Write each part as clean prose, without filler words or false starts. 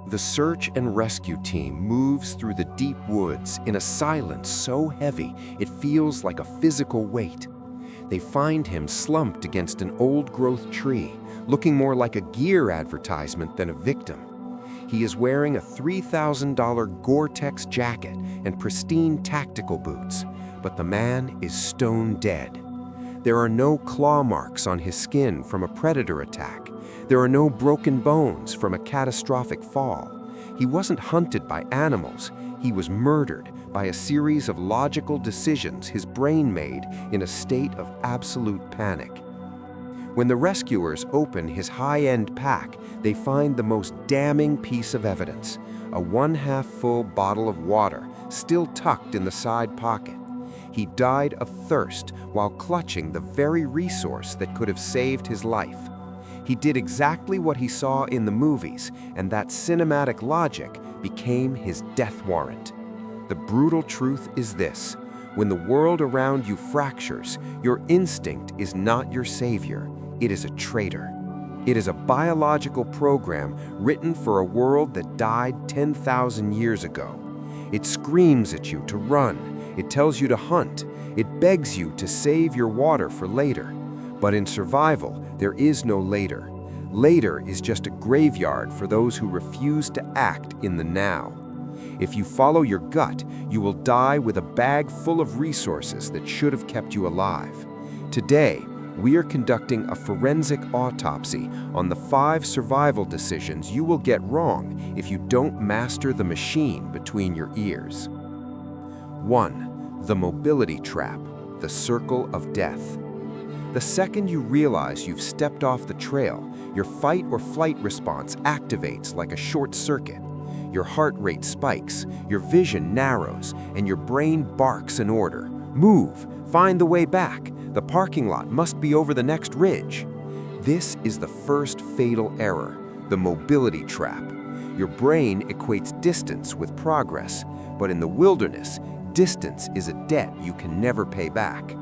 The search and rescue team moves through the deep woods in a silence so heavy it feels like a physical weight. They find him slumped against an old-growth tree, looking more like a gear advertisement than a victim. He is wearing a $3,000 Gore-Tex jacket and pristine tactical boots, but the man is stone dead. There are no claw marks on his skin from a predator attack. There are no broken bones from a catastrophic fall. He wasn't hunted by animals. He was murdered by a series of logical decisions his brain made in a state of absolute panic. When the rescuers open his high-end pack, they find the most damning piece of evidence, a 1/2 full bottle of water still tucked in the side pocket. He died of thirst while clutching the very resource that could have saved his life. He did exactly what he saw in the movies, and that cinematic logic became his death warrant. The brutal truth is this: when the world around you fractures, your instinct is not your savior, it is a traitor. It is a biological program written for a world that died 10,000 years ago. It screams at you to run, it tells you to hunt, it begs you to save your water for later. But in survival, there is no later. Later is just a graveyard for those who refuse to act in the now. If you follow your gut, you will die with a bag full of resources that should have kept you alive. Today, we are conducting a forensic autopsy on the 5 survival decisions you will get wrong if you don't master the machine between your ears. 1. The mobility trap, the circle of death. The second you realize you've stepped off the trail, your fight or flight response activates like a short circuit. Your heart rate spikes, your vision narrows, and your brain barks an order. Move, find the way back. The parking lot must be over the next ridge. This is the first fatal error, the mobility trap. Your brain equates distance with progress, but in the wilderness, distance is a debt you can never pay back.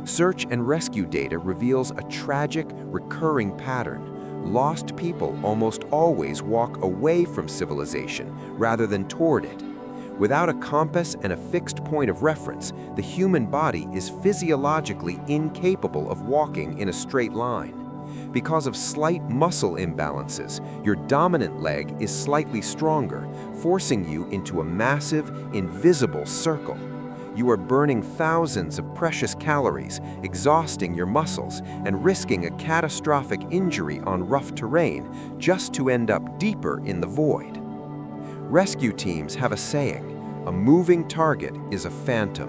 Search and rescue data reveals a tragic, recurring pattern. Lost people almost always walk away from civilization rather than toward it. Without a compass and a fixed point of reference, the human body is physiologically incapable of walking in a straight line. Because of slight muscle imbalances, your dominant leg is slightly stronger, forcing you into a massive, invisible circle. You are burning thousands of precious calories, exhausting your muscles, and risking a catastrophic injury on rough terrain just to end up deeper in the void. Rescue teams have a saying: a moving target is a phantom.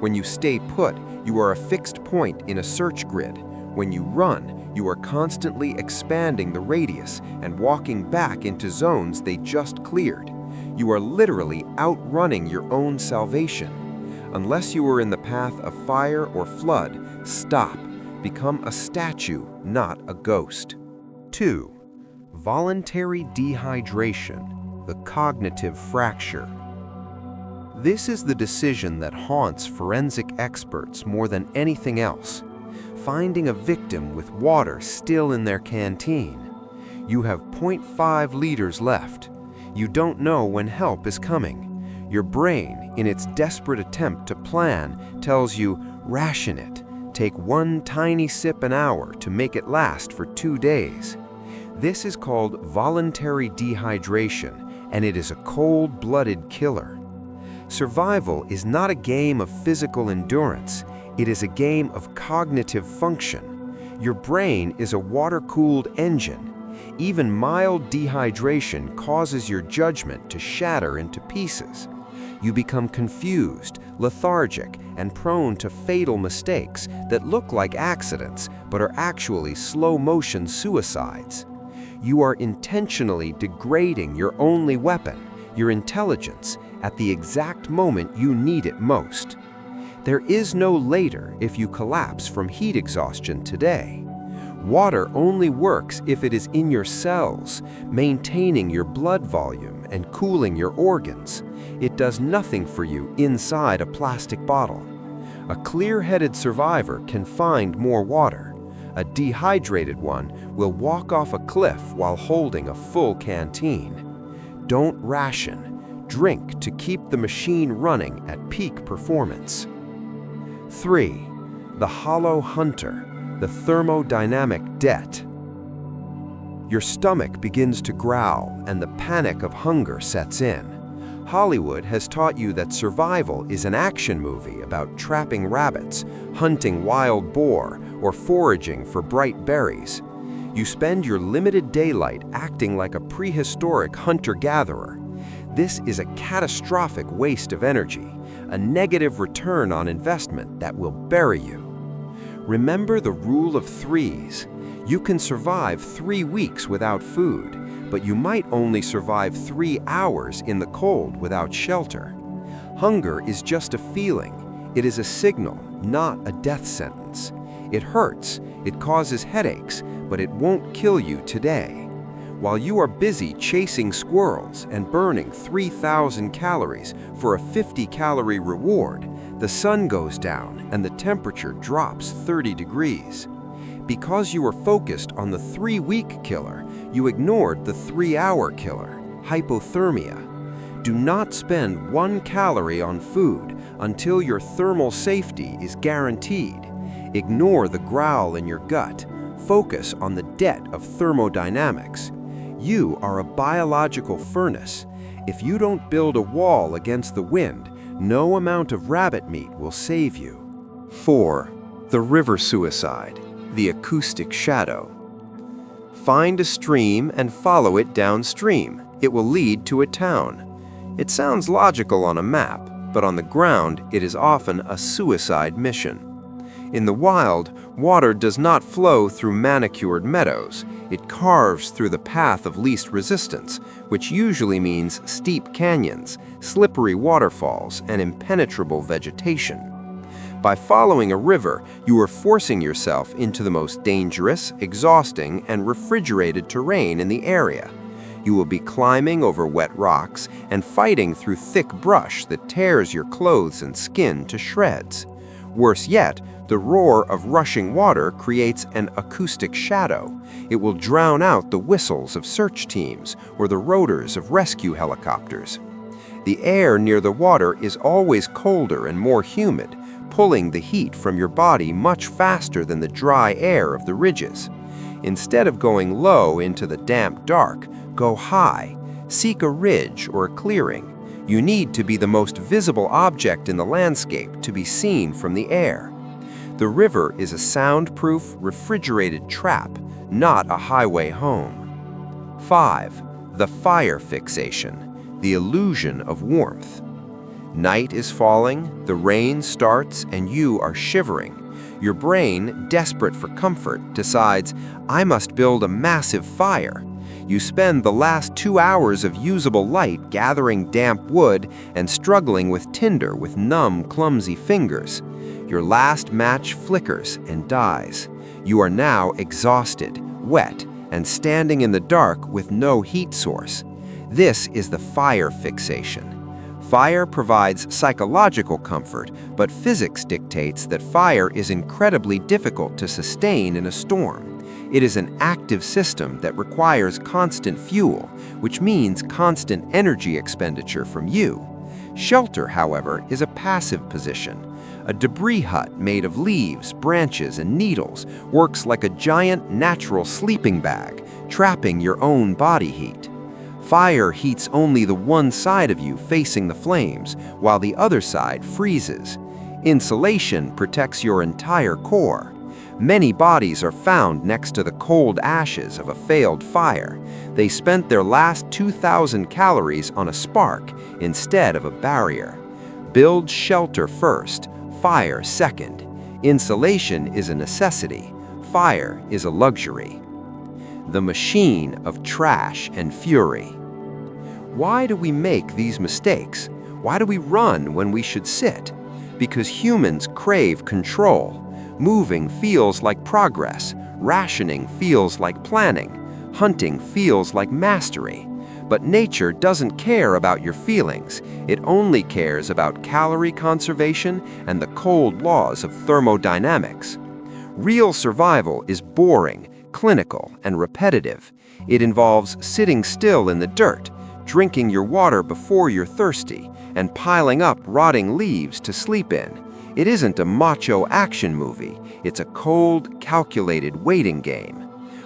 When you stay put, you are a fixed point in a search grid. When you run, you are constantly expanding the radius and walking back into zones they just cleared. You are literally outrunning your own salvation. Unless you are in the path of fire or flood, stop. Become a statue, not a ghost. 2. Voluntary dehydration, the cognitive fracture. This is the decision that haunts forensic experts more than anything else. Finding a victim with water still in their canteen. You have 0.5 liters left. You don't know when help is coming. Your brain, in its desperate attempt to plan, tells you, ration it. Take 1 tiny sip an hour to make it last for 2 days. This is called voluntary dehydration, and it is a cold-blooded killer. Survival is not a game of physical endurance. It is a game of cognitive function. Your brain is a water-cooled engine. Even mild dehydration causes your judgment to shatter into pieces. You become confused, lethargic, and prone to fatal mistakes that look like accidents but are actually slow-motion suicides. You are intentionally degrading your only weapon, your intelligence, at the exact moment you need it most. There is no later if you collapse from heat exhaustion today. Water only works if it is in your cells, maintaining your blood volume and cooling your organs. It does nothing for you inside a plastic bottle. A clear-headed survivor can find more water. A dehydrated one will walk off a cliff while holding a full canteen. Don't ration. Drink to keep the machine running at peak performance. 3. The hollow hunter, the thermodynamic debt. Your stomach begins to growl and the panic of hunger sets in. Hollywood has taught you that survival is an action movie about trapping rabbits, hunting wild boar, or foraging for bright berries. You spend your limited daylight acting like a prehistoric hunter-gatherer. This is a catastrophic waste of energy, a negative return on investment that will bury you. Remember the rule of threes. You can survive 3 weeks without food, but you might only survive 3 hours in the cold without shelter. Hunger is just a feeling. It is a signal, not a death sentence. It hurts, it causes headaches, but it won't kill you today. While you are busy chasing squirrels and burning 3,000 calories for a 50-calorie reward, the sun goes down and the temperature drops 30 degrees. Because you were focused on the 3-week killer, you ignored the 3-hour killer, hypothermia. Do not spend 1 calorie on food until your thermal safety is guaranteed. Ignore the growl in your gut. Focus on the debt of thermodynamics. You are a biological furnace. If you don't build a wall against the wind, no amount of rabbit meat will save you. 4. The river suicide, the acoustic shadow. Find a stream and follow it downstream. It will lead to a town. It sounds logical on a map, but on the ground it is often a suicide mission. In the wild, water does not flow through manicured meadows. It carves through the path of least resistance, which usually means steep canyons, slippery waterfalls, and impenetrable vegetation. By following a river, you are forcing yourself into the most dangerous, exhausting, and refrigerated terrain in the area. You will be climbing over wet rocks and fighting through thick brush that tears your clothes and skin to shreds. Worse yet, the roar of rushing water creates an acoustic shadow. It will drown out the whistles of search teams or the rotors of rescue helicopters. The air near the water is always colder and more humid, pulling the heat from your body much faster than the dry air of the ridges. Instead of going low into the damp dark, go high. Seek a ridge or a clearing. You need to be the most visible object in the landscape to be seen from the air. The river is a soundproof, refrigerated trap, not a highway home. 5. The fire fixation, the illusion of warmth. Night is falling, the rain starts, and you are shivering. Your brain, desperate for comfort, decides, I must build a massive fire. You spend the last 2 hours of usable light gathering damp wood and struggling with tinder with numb, clumsy fingers. Your last match flickers and dies. You are now exhausted, wet, and standing in the dark with no heat source. This is the fire fixation. Fire provides psychological comfort, but physics dictates that fire is incredibly difficult to sustain in a storm. It is an active system that requires constant fuel, which means constant energy expenditure from you. Shelter, however, is a passive position. A debris hut made of leaves, branches, and needles works like a giant natural sleeping bag, trapping your own body heat. Fire heats only the one side of you facing the flames, while the other side freezes. Insulation protects your entire core. Many bodies are found next to the cold ashes of a failed fire. They spent their last 2,000 calories on a spark instead of a barrier. Build shelter first, fire second. Insulation is a necessity. Fire is a luxury. The machine of trash and fury. Why do we make these mistakes? Why do we run when we should sit? Because humans crave control. Moving feels like progress. Rationing feels like planning. Hunting feels like mastery. But nature doesn't care about your feelings. It only cares about calorie conservation and the cold laws of thermodynamics. Real survival is boring, clinical, and repetitive. It involves sitting still in the dirt, drinking your water before you're thirsty, and piling up rotting leaves to sleep in. It isn't a macho action movie, it's a cold, calculated waiting game.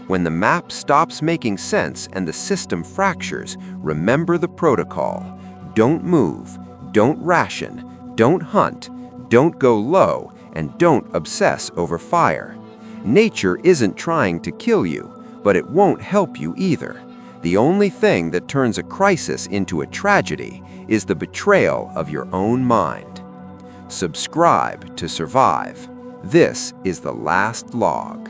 When the map stops making sense and the system fractures, remember the protocol. Don't move, don't ration, don't hunt, don't go low, and don't obsess over fire. Nature isn't trying to kill you, but it won't help you either. The only thing that turns a crisis into a tragedy is the betrayal of your own mind. Subscribe to survive. This is the last log.